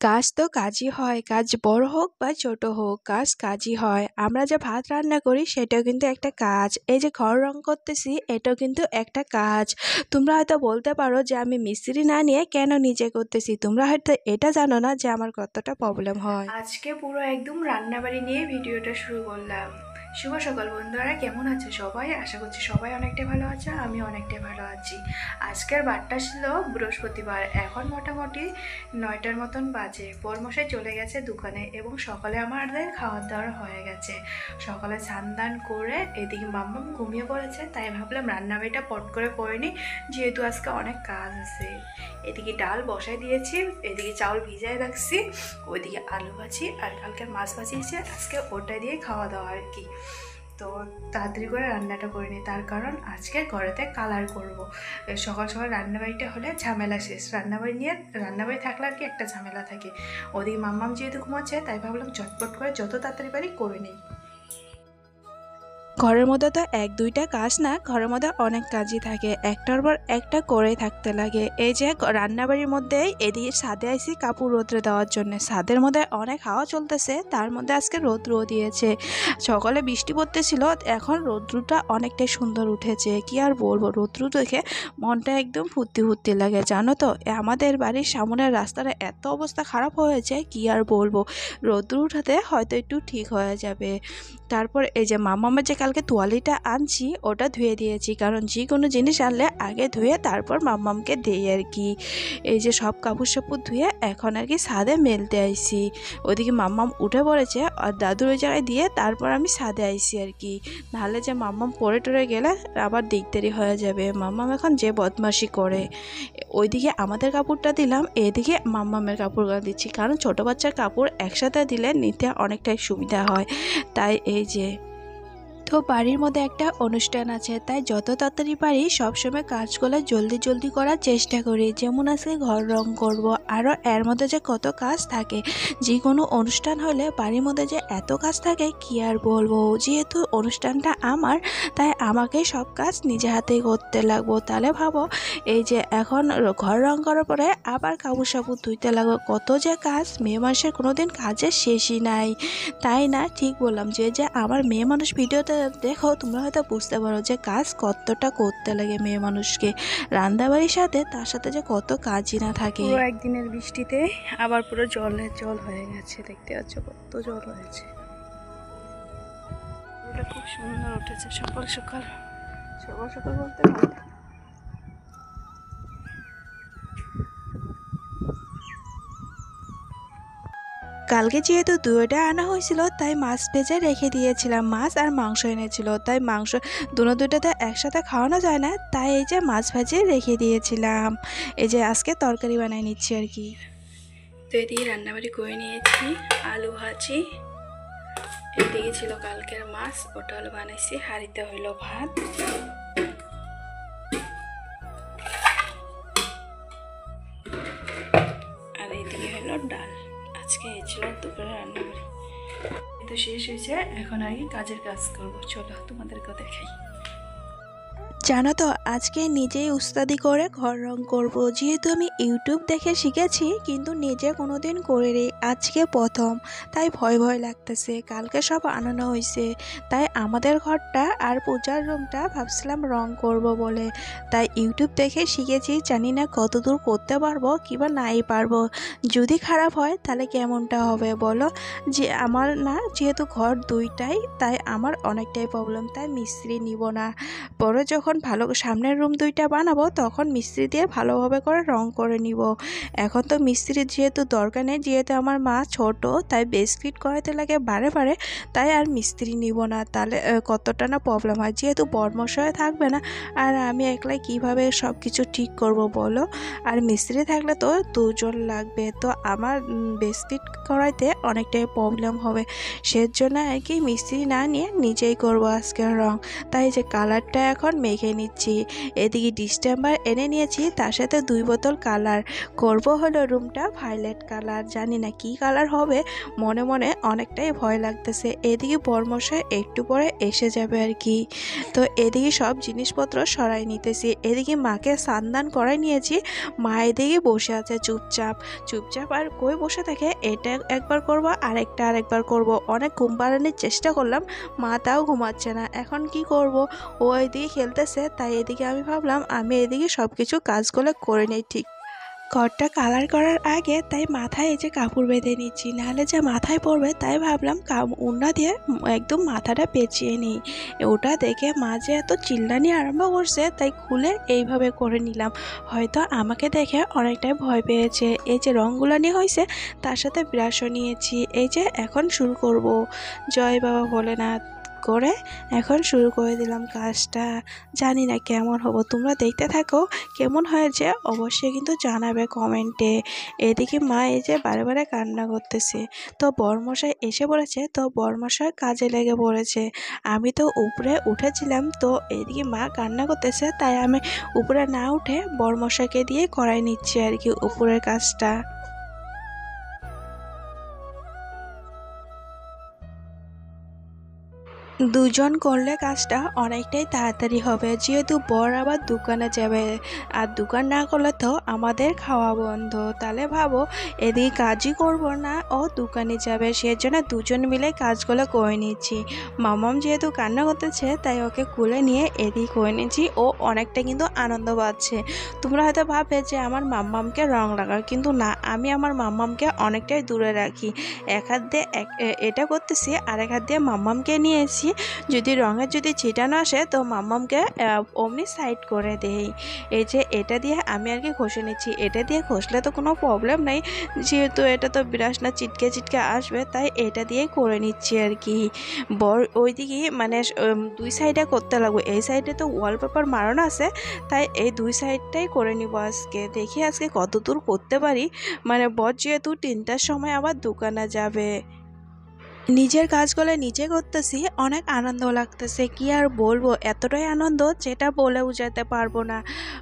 কাজ তো কাজই হয়, কাজ বড় হোক বা ছোট হোক, কাজ কাজই হয়। আমরা যে ভাত রান্না করি সেটাও কিন্তু একটা কাজ। এই যে ঘর রং করতেছি এটাও কিন্তু একটা কাজ। তোমরা হয়তো বলতে পারো যে আমি মিস্ত্রি না নিয়ে কেন নিজে করতেছি, তোমরা হয়তো এটা জানো না যে আমার কতটা প্রবলেম হয়। আজকে পুরো একদম রান্নাবাড়ি নিয়ে ভিডিওটা শুরু করলাম। শুভ সকাল বন্ধুরা, কেমন আছে সবাই? আশা করছি সবাই অনেকটাই ভালো আছে, আমি অনেকটাই ভালো আছি। আজকের বারটা ছিল বৃহস্পতিবার, এখন মোটামুটি 9টার মতন বাজে। বরমশাই চলে গেছে দোকানে এবং সকালে আমাদের খাওয়া দাওয়া হয়ে গেছে। সকালে স্নান দান করে এদিকে মাম্মাম ঘুমিয়ে পড়েছে, তাই ভাবলাম রান্নাবাড়িটা পট করে নিই, যেহেতু আজকে অনেক কাজ আছে। এদিকে ডাল বসাই দিয়েছি, এদিকে চাউল ভিজাই রাখছি, ওইদিকে আলু ভাজি আর কালকে মাছ ভাজিয়েছি, আজকে ওটা দিয়ে খাওয়া দাওয়া আর কি। তো তাড়াতাড়ি করে রান্নাটা করে নিই, তার কারণ আজকে ঘরেতে কালার করব। সকাল সকাল রান্নাবাড়িটা হলে ঝামেলা শেষ। রান্নাবাড়ি থাকলে আর কি একটা ঝামেলা থাকে। ওদিকে মাম্মাম যেহেতু ঘুমাচ্ছে, তাই ভাবলাম ঝটপট করে যত তাড়াতাড়ি পারি করে নিই। ঘরের মধ্যে তো 1-2টা কাজ না, ঘরের মধ্যে অনেক কাজই থাকে, একটার পর একটা করেই থাকতে লাগে। এই যে রান্নাবাড়ির মধ্যে এদিকে ছাদে আইছি কাপড় রোদ্রে দেওয়ার জন্য। ছাদের মধ্যে অনেক হাওয়া চলতেছে, তার মধ্যে আজকে রৌদ্রও দিয়েছে। সকালে বৃষ্টি পড়তেছিল, এখন রৌদ্রটা অনেকটাই সুন্দর উঠেছে। কি আর বলবো, রৌদ্র দেখে মনটা একদম ফুর্তি লাগে। জানো তো, আমাদের বাড়ির সামনের রাস্তাটা এত অবস্থা খারাপ হয়েছে, কি আর বলবো। রৌদ্র উঠাতে হয়তো একটু ঠিক হয়ে যাবে। তারপর এই যে মামামের যে কালকে তোয়ালিটা আনছি ওটা ধুয়ে দিয়েছি, কারণ যে কোনো জিনিস আনলে আগে ধুয়ে তারপর মাম্মামকে দিই আর কি। এই যে সব কাপড় সাপড় ধুয়ে এখন আর কি ছাদে মেলতে আইছি। ওইদিকে মাম্মাম উঠে পড়েছে আর দাদুর ওই জায়গায় দিয়ে তারপর আমি ছাদে আইছি আর কি। নাহলে যে মাম্মাম পড়ে টরে গেলে আবার দিকদারি হয়ে যাবে। মাম্মাম এখন যে বদমাশি করে, ওইদিকে আমাদের কাপড়টা দিলাম, এদিকে মাম্মামের কাপড়গুলো দিচ্ছি, কারণ ছোট বাচ্চার কাপড় একসাথে দিলে নিতে অনেকটাই সুবিধা হয়। তাই এই যে তো বাড়ির মধ্যে একটা অনুষ্ঠান আছে, তাই যত তাড়াতাড়ি পারি সবসময় কাজগুলো জলদি করার চেষ্টা করি। যেমন আজকে ঘর রং করব, আরও এর মধ্যে যে কত কাজ থাকে। যে কোনো অনুষ্ঠান হলে বাড়ির মধ্যে যে এত কাজ থাকে কি আর বলবো। যেহেতু অনুষ্ঠানটা আমার, তাই আমাকে সব কাজ নিজে হাতেই করতে লাগবো। তাহলে ভাবো, এই যে এখন ঘর রং করার পরে আবার কাপড় সাপড় ধুইতে লাগবে, কত যে কাজ। মেয়ে মানুষের কোনোদিন কাজের শেষই নাই, তাই না? ঠিক বললাম। যে আমার মেয়ে মানুষ ভিডিওতে দেখো, তোমরা হয়তো বুঝতে পারো যে কাজ কতটা করতে লাগে মেয়ে মানুষকে। রান্নাবাড়ির সাথে তার সাথে যে কত কাজই না থাকে। পুরো একদিনের বৃষ্টিতে আবার পুরো জল হয়ে গেছে, দেখতে পাচ্ছ কত জল হয়েছে। এটা খুব সুন্দর উঠেছে সকাল সকাল বলতে ভালো। কালকে যেহেতু দুয়োটা আনা হয়েছিল, তাই মাছ ভেজে রেখে দিয়েছিলাম। মাছ আর মাংস এনেছিল, তাই মাংস দুটোতে একসাথে খাওয়ানো যায় না, তাই এই যে মাছ ভাজি রেখে দিয়েছিলাম। এই যে আজকে তরকারি বানিয়ে নিচ্ছি আর কি। তো এদিকে রান্নাবাড়ি করে নিয়েছি, আলু ভাজি, এদিকে ছিল কালকের মাছ, ওটা হলো বানাইছি। হাঁড়িতে হইলো ভাত, আর এইদিকে হলো ডাল। আজকে এই ছিল দুপুরে রান্নাবাড়ি। তো শেষ হয়েছে, এখন আর কি কাজের কাজ করবো। চলো তোমাদেরকেও দেখাই। জানো তো, আজকে নিজেই উস্তাদি করে ঘর রং করব। যেহেতু আমি ইউটিউব দেখে শিখেছি, কিন্তু নিজে কোনোদিন করিনি, আজকে প্রথম, তাই ভয় লাগতেছে। কালকে সব আনানো হয়েছে, তাই আমাদের ঘরটা আর পূজার রুমটা ভাবছিলাম রং করব বলে, তাই ইউটিউব দেখে শিখেছি। জানি না কতদূর করতে পারবো কিংবা নাই পারবো। যদি খারাপ হয় তাহলে কেমনটা হবে বলো। যে আমার না, যেহেতু ঘর দুইটাই, তাই আমার অনেকটাই প্রবলেম, তাই মিস্ত্রি নিব না। পরে যখন ভালো সামনের রুম দুইটা বানাবো, তখন মিস্ত্রি দিয়ে ভালোভাবে করে রং করে নিব। এখন তো মিস্ত্রির যেহেতু দরকার নেই, যেহেতু আমার মা ছোট, তাই বেস ফিট করাতে লাগে বারে, তাই আর মিস্ত্রি নিব না। তাহলে কতটা না প্রবলেম হয়, যেহেতু বর্মশায় থাকবে না, আর আমি একলাই কিভাবে সব কিছু ঠিক করব বলো। আর মিস্ত্রি থাকলে তো দুজন লাগবে, তো আমার বেস ফিট করাইতে অনেকটাই প্রবলেম হবে। সেজন্য আর কি মিস্ত্রি না নিয়ে নিজেই করব আজকের রং। তাই যে কালারটা এখন মেখে মেখে নিচ্ছি। এদিকে ডিস্টেম্বার এনে নিয়েছি, তার সাথে 2 বোতল কালার করব হলো রুমটা ভায়োলেট কালার। জানি না কি কালার হবে, মনে মনে অনেকটাই ভয় লাগতেছে। এদিকে বরমশাই একটু পরে এসে যাবে আর কি। তো এদিকে সব জিনিসপত্র সরাই নিতেছি। এদিকে মাকে স্নান করাই নিয়েছি। মা এদিকে বসে আছে চুপচাপ চুপচাপ, আর কই বসে থাকে, এটা একবার করব আরেকবার করব। অনেক ঘুম পাড়ানোর চেষ্টা করলাম, মা তাও ঘুমাচ্ছে না। এখন কি করব, ও এদিকে খেলতেছে, তাই এদিকে আমি ভাবলাম আমি এদিকে সব কিছু কাজগুলো করে নেই ঠিক। ঘরটা কালার করার আগে তাই মাথায় এই যে কাপড় বেঁধে নিচ্ছি, নাহলে যে মাথায় পড়বে, তাই ভাবলাম ওড়না দিয়ে একদম মাথাটা পেঁচিয়ে নিই। ওটা দেখে মা যে এত চিল্লানি আরম্ভ করছে, তাই খুলে এইভাবে করে নিলাম। হয়তো আমাকে দেখে অনেকটাই ভয় পেয়েছে। এই যে রঙগুলো নিয়ে হয়েছে, তার সাথে ব্রাশও নিয়েছি। এই যে এখন শুরু করব। জয় বাবা ভোলেনাথ করে এখন শুরু করে দিলাম কাজটা। জানি না কেমন হবো, তোমরা দেখতে থাকো। কেমন হয়েছে অবশ্যই কিন্তু জানাবে কমেন্টে। এদিকে মা এই যে বারে বারে কান্না করতেছে, তো বরমশাই এসে পড়েছে, তো বরমশাই কাজে লেগে পড়েছে। আমি তো উপরে উঠেছিলাম, তো এদিকে মা কান্না করতেছে, তাই আমি উপরে না উঠে বরমশাইকে দিয়ে করাই নিচ্ছি আর কি উপরের কাজটা। দুজন করলে কাজটা অনেকটাই তাড়াতাড়ি হবে, যেহেতু বর আবার দোকানে যাবে, আর দোকান না করলে তো আমাদের খাওয়া বন্ধ। তাহলে ভাবো, এদিকে কাজই করব না, ও দোকানে যাবে, সেজন্য দুজন মিলে কাজগুলো করে নিচ্ছি। মামাম যেহেতু কান্না করতেছে, তাই ওকে কুলে নিয়ে এদিকে করে নিচ্ছি। ও অনেকটা কিন্তু আনন্দ পাচ্ছে। তোমরা হয়তো ভাববে যে আমার মাম্মামকে রং লাগাও, কিন্তু না, আমি আমার মাম্মামকে অনেকটাই দূরে রাখি। এক হাত দিয়ে এটা করতেছি, আর এক হাত দিয়ে মাম্মামকে নিয়েছি। যদি রঙের যদি ছিটানো আসে, তো মাম্মামকে অমনি সাইড করে দেই। এই যে এটা দিয়ে আমি আর কি ঘষে নিচ্ছি। এটা দিয়ে ঘষলে তো কোনো প্রবলেম নেই, যেহেতু এটা তো বিরাস না, চিটকে চিটকে আসবে, তাই এটা দিয়েই করে নিচ্ছি আর কি। ওইদিকে মানে 2 সাইডে করতে লাগবে। এই সাইডে তো ওয়ালপেপার মারানো আছে, তাই এই 2 সাইডটাই করে নিব আজকে। দেখি আজকে কত দূর করতে পারি। মানে বর যেহেতু 3টার সময় আবার দোকানে যাবে। নিজের কাজগুলো নিজে করতেছি, অনেক আনন্দ লাগতেছে। কি আর বলবো, এতটাই আনন্দ যেটা বলে বোঝাতে পারবো না।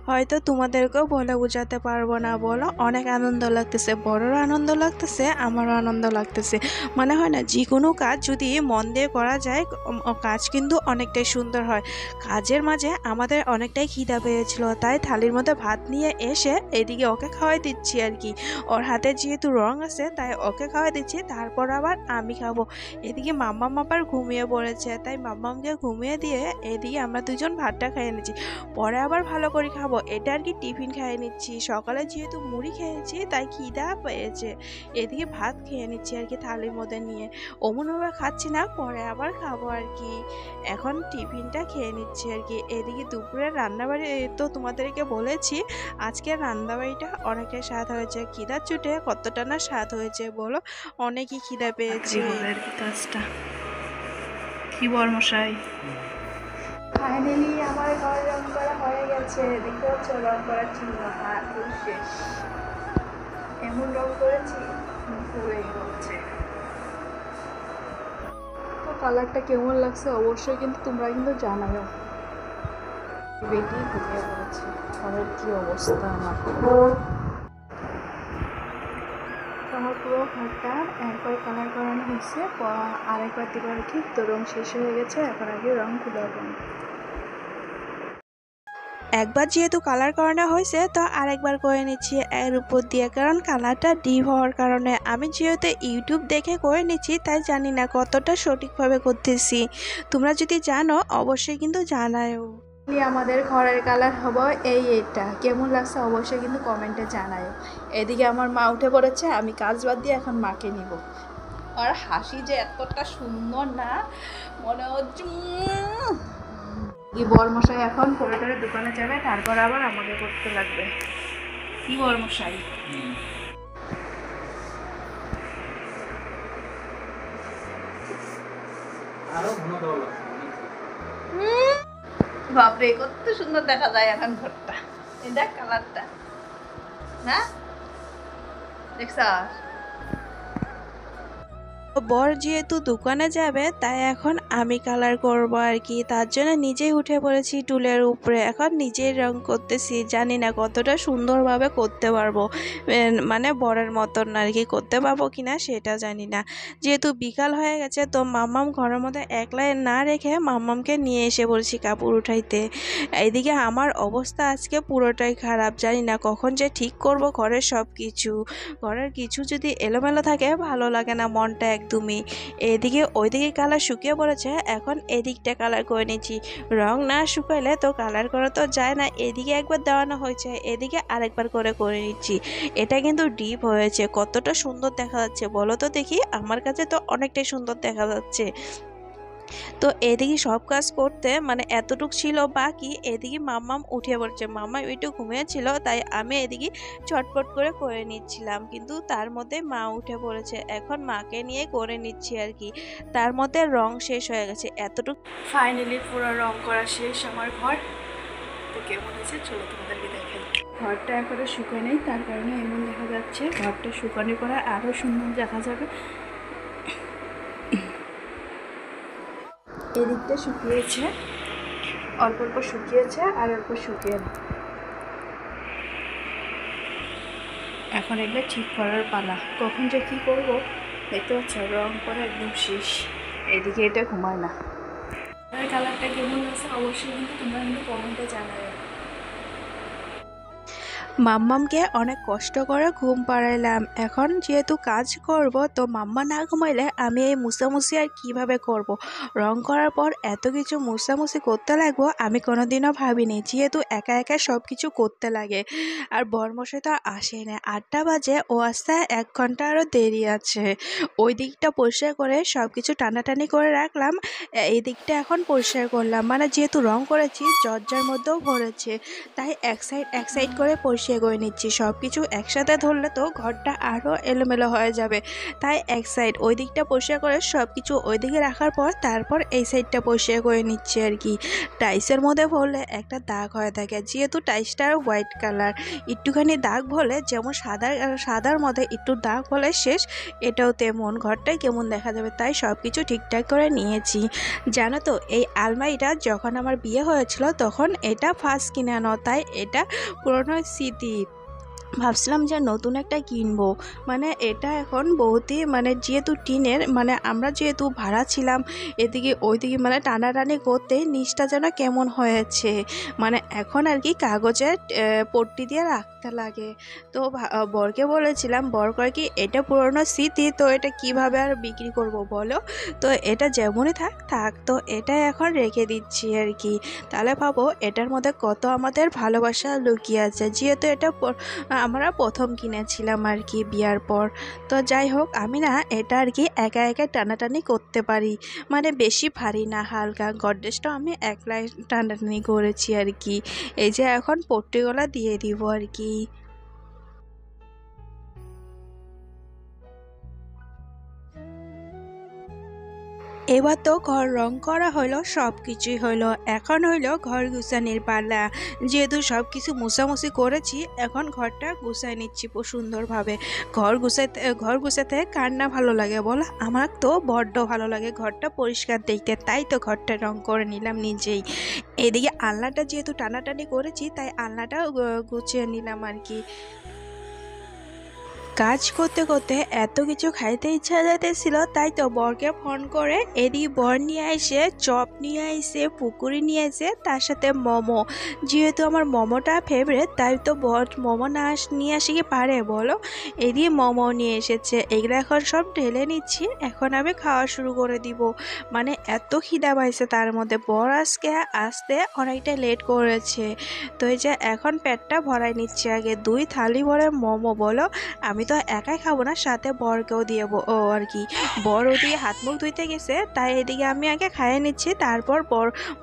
হয়তো তোমাদেরকেও বলে বোঝাতে পারবো না। বলো, অনেক আনন্দ লাগতেছে, বড়রও আনন্দ লাগতেছে, আমারও আনন্দ লাগতেছে। মনে হয় না যে কোনো কাজ যদি মন দিয়ে করা যায়, কাজ কিন্তু অনেকটাই সুন্দর হয়। কাজের মাঝে আমাদের অনেকটাই খিদা পেয়েছিল, তাই থালির মধ্যে ভাত নিয়ে এসে এদিকে ওকে খাওয়াই দিচ্ছি আর কি। ওর হাতে যেহেতু রং আছে, তাই ওকে খাওয়াই দিচ্ছি, তারপর আবার আমি খাবো। এদিকে মাম্মাম আবার ঘুমিয়ে পড়েছে, তাই মাম্মামকে ঘুমিয়ে দিয়ে এদিকে আমরা দুজন ভাতটা খেয়ে নিচ্ছি। পরে আবার ভালো করে খাবো, এটা আর কি টিফিন খেয়ে নিচ্ছি। সকালে যেহেতু মুড়ি খেয়েছি, তাই খিদা পেয়েছে। এদিকে ভাত খেয়ে নিচ্ছি আর কি থালির মধ্যে নিয়ে। অমনভাবে খাচ্ছি না, পরে আবার খাবো আর কি। এখন টিফিনটা খেয়ে নিচ্ছি আর কি। এদিকে দুপুরের রান্নাবাড়ি তো তোমাদেরকে বলেছি, আজকের রান্নাবাড়িটা অনেকটাই স্বাদ হয়েছে। খিদার চুটে কতটা না স্বাদ হয়েছে বলো, অনেকই খিদা পেয়েছে। আর কি কাজটা কি বরমশাই। ফাইনালি আমার ঘর রং করা হয়ে গেছে। দেখতে পাচ্ছ, রং করার চিহ্ন হাত শেষ। এমন রং করেছি পুরো হচ্ছে। তো কালারটা কেমন লাগছে অবশ্যই কিন্তু তোমরা কিন্তু জানাও। বেটি ঘুমিয়ে পড়েছে, ঘরের কি অবস্থা আমার। আমার পুরো ঘরটা একবার কালার করানো হয়েছে, আরেকবার দিবার ঠিক তো রং শেষ হয়ে গেছে। এখন আগে রং খুলাবো। একবার যেহেতু কালার করানো হয়েছে, তো আরেকবার করে নিচ্ছি এর উপর দিয়ে, কারণ কালারটা ডিপ হওয়ার কারণে। আমি যেহেতু ইউটিউব দেখে করে নিচ্ছি, তাই জানি না কতটা সঠিকভাবে করতেছি। তোমরা যদি জানো অবশ্যই কিন্তু জানাও। আমাদের ঘরের কালার হবো এটা কেমন লাগছে অবশ্যই কিন্তু কমেন্টে জানাও। এদিকে আমার মা উঠে পড়েছে, আমি কাজ বাদ দিয়ে এখন মাকে নিব। আর হাসি যে এতটা সুন্দর না, মনে হচ্ছে কি বরমশাই এখন করিডোরের দোকানে যাবে, তারপর আবার আমাকে করতে লাগবে। কি বরমশাই, বাপরে কত সুন্দর দেখা যায় এখন ঘরটা। এই দেখ কালারটা, না দেখছ। বর যেহেতু দোকানে যাবে, তাই এখন আমি কালার করব আর কি। তার জন্য নিজেই উঠে পড়েছি টুলের উপরে, এখন নিজেই রং করতেছি। জানি না কতটা সুন্দরভাবে করতে পারবো, মানে বরের মতন আর কি করতে পারবো কিনা সেটা জানি না। যেহেতু বিকাল হয়ে গেছে তো মাম্মাম ঘরের মধ্যে একলাই না রেখে মাম্মামকে নিয়ে এসে বলছি কাপড় উঠাইতে। এইদিকে আমার অবস্থা আজকে পুরোটাই খারাপ, জানি না কখন যে ঠিক করব ঘরের সব কিছু। ঘরের কিছু যদি এলোমেলো থাকে ভালো লাগে না মনটা একদমই। এদিকে ওইদিকে কালার শুকিয়ে পড়েছে, এখন এদিকটা কালার করে নিচ্ছি। রং না শুকাইলে তো কালার করা তো যায় না। এদিকে একবার দেওয়ানো হয়েছে, এদিকে আরেকবার করে নিচ্ছি। এটা কিন্তু ডিপ হয়েছে, কতটা সুন্দর দেখা যাচ্ছে বলো তো দেখি? আমার কাছে তো অনেকটাই সুন্দর দেখা যাচ্ছে। তো এদিকে সব কাজ করতে মানে এতটুক ছিল বাকি, এদিকে মাম্মাম উঠে পড়ছে। মাম্মা একটু ঘুমিয়েছিল, তাই আমি এদিকে চটপট করে নিচ্ছিলাম, কিন্তু তার মধ্যে মা উঠে পড়েছে। এখন মাকে নিয়ে করে নিচ্ছি আর কি। তার মধ্যে রং শেষ হয়ে গেছে এতটুকু। ফাইনালি পুরো রং করা শেষ আমার ঘর। তো কেমন হয়েছে চলো তোমাদেরকে দেখাই। ঘরটা এখনো শুকায় নেই, তার কারণে এমন দেখা যাচ্ছে। ঘরটা শুকানোর পরে আরও সুন্দর দেখা যাবে। এদিকটা শুকিয়েছে, অল্প অল্প শুকিয়েছে আর অল্প শুকিয়ে না। এখন এগুলো ঠিক করার পালা। কখন যে কী করবো দেখতে পাচ্ছ, রং করা একদম শেষ। এদিকে এটা ঘুমায় না। কালারটা কেমন আছে অবশ্যই কিন্তু তোমরা কিন্তু কমেন্টে জানাবে। মাম্মামকে অনেক কষ্ট করে ঘুম পাড়াইলাম। এখন যেহেতু কাজ করব তো মাম্মা না ঘুমাইলে আমি এই মুছামুছি আর কিভাবে করব। রং করার পর এত কিছু মুছামুছি করতে লাগবো আমি কোনোদিনও ভাবিনি, যেহেতু একা একা সব কিছু করতে লাগে। আর বরমশাই তো আসে না, 8টা বাজে, ও আসতে 1 ঘন্টা আরও দেরি আছে। ওই দিকটা পরিষ্কার করে সব কিছু টানাটানি করে রাখলাম। এই দিকটা এখন পরিষ্কার করলাম, মানে যেহেতু রং করেছি জর্জার মধ্যেও ভরেছে, তাই এক সাইড করে পরিষ্কার করে নিচ্ছি। সব কিছু একসাথে ধরলে তো ঘরটা আরও এলোমেলো হয়ে যাবে, তাই এক সাইড ওই দিকটা পরিষ্কার করে সব কিছু ওই দিকে রাখার পর তারপর এই সাইডটা পরিষ্কার করে নিচ্ছি আর কি। টাইসের মধ্যে ভরলে একটা দাগ হয়ে থাকে, যেহেতু টাইসটা হোয়াইট কালার, একটুখানি দাগ ভরলে যেমন সাদার মধ্যে একটু দাগ হলে শেষ, এটাও তেমন ঘরটাই কেমন দেখা যাবে। তাই সব কিছু ঠিকঠাক করে নিয়েছি। জানো তো এই আলমারিটা যখন আমার বিয়ে হয়েছিল তখন এটা ফার্স্ট কিনে আনো, তাই এটা পুরনো স্মৃতি। ভাবছিলাম যে নতুন একটা কিনবো, মানে এটা এখন বহুতই মানে যেহেতু টিনের, মানে আমরা যেহেতু ভাড়া ছিলাম এদিকে ওইদিকে, মানে টানাটানি করতে নিচটা যেন কেমন হয়েছে। মানে এখন আর কি কাগজের পট্টি দিয়ে রাখতে লাগে। তো বরকে বলেছিলাম, বর কয় কি এটা পুরনো স্মৃতি, তো এটা কিভাবে আর বিক্রি করব বলো, তো এটা যেমনই থাক থাক, তো এটা এখন রেখে দিচ্ছি আর কি। তাহলে ভাবো এটার মধ্যে কত আমাদের ভালোবাসা লুকিয়ে আছে, যেহেতু এটা আমরা প্রথম কিনেছিলাম আর কি বিয়ার পর। তো যাই হোক, আমি না এটা আর কি একা একা টানাটানি করতে পারি, মানে বেশি ভারী না, হালকা। গডরেজটাও আমি একলাই টানাটানি করেছি আর কি। এই যে এখন পট্টিগুলা দিয়ে দিব আর কি। এবার তো ঘর রং করা হলো, সব কিছুই হলো, এখন হইলো ঘর গুছানির পালা। যেহেতু সব কিছু মোছামুছি করেছি, এখন ঘরটা গুছাই নিচ্ছি সুন্দরভাবে। ঘর গুছাতে কার না ভালো লাগে বলো? আমার তো বড্ড ভালো লাগে ঘরটা পরিষ্কার দেখতে, তাই তো ঘরটা রং করে নিলাম নিজেই। এদিকে আলনাটা যেহেতু টানাটানি করেছি, তাই আলনাটা গুছিয়ে নিলাম আর কি। কাজ করতে করতে এত কিছু খাইতে ইচ্ছা যাইতেছিল, তাই তো বরকে ফোন করে এদিকে বর নিয়ে এসে চপ নিয়ে এসে পুকুরি নিয়ে এসে তার সাথে মোমো। যেহেতু আমার মোমোটা ফেভারেট, তাই তো বর মোমো না নিয়ে আসে কি পারে বলো? এদিকে মোমো নিয়ে এসেছে, এগুলো এখন সব ঢেলে নিচ্ছি, এখন আমি খাওয়া শুরু করে দিব। মানে এত খিদা পাইছে, তার মধ্যে বর আজকে আসতে অনেকটা লেট করেছে। তো এই যে এখন পেটটা ভরাই নিচ্ছি, আগে 2 থালি ভরে মোমো বলো। আমি তো একাই খাবো না, সাথে বরকেও দিয়ে ও আর কি। বর ওদিকে হাত মুখ ধুইতে গেছে, তাই এদিকে আমি আগে খাইয়ে নিচ্ছি, তারপর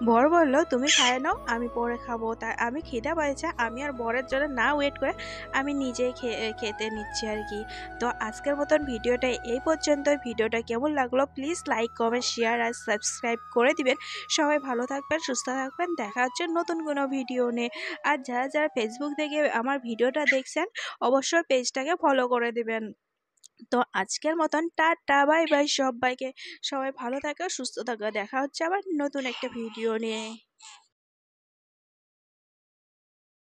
বর বললো তুমি খাইয়ে নাও, আমি পরে খাবো। তাই আমি খিদা পাইছে, আমি আর বরের জন্য না ওয়েট করে আমি নিজেই খেতে নিচ্ছি আর কি। তো আজকের মতন ভিডিওটা এই পর্যন্ত। ভিডিওটা কেমন লাগলো প্লিজ লাইক কমেন্ট শেয়ার আর সাবস্ক্রাইব করে দিবেন। সবাই ভালো থাকবেন, সুস্থ থাকবেন, দেখা হচ্ছে নতুন কোনো ভিডিও নিয়ে। আর যারা যারা ফেসবুক থেকে আমার ভিডিওটা দেখছেন অবশ্যই পেজটাকে ফলো করে দিবেন। তো আজকের মতন টাটা বাই বাই সবাইকে। সবাই ভালো থাকো, সুস্থ থাকো, দেখা হচ্ছে আবার নতুন একটা ভিডিও নিয়ে।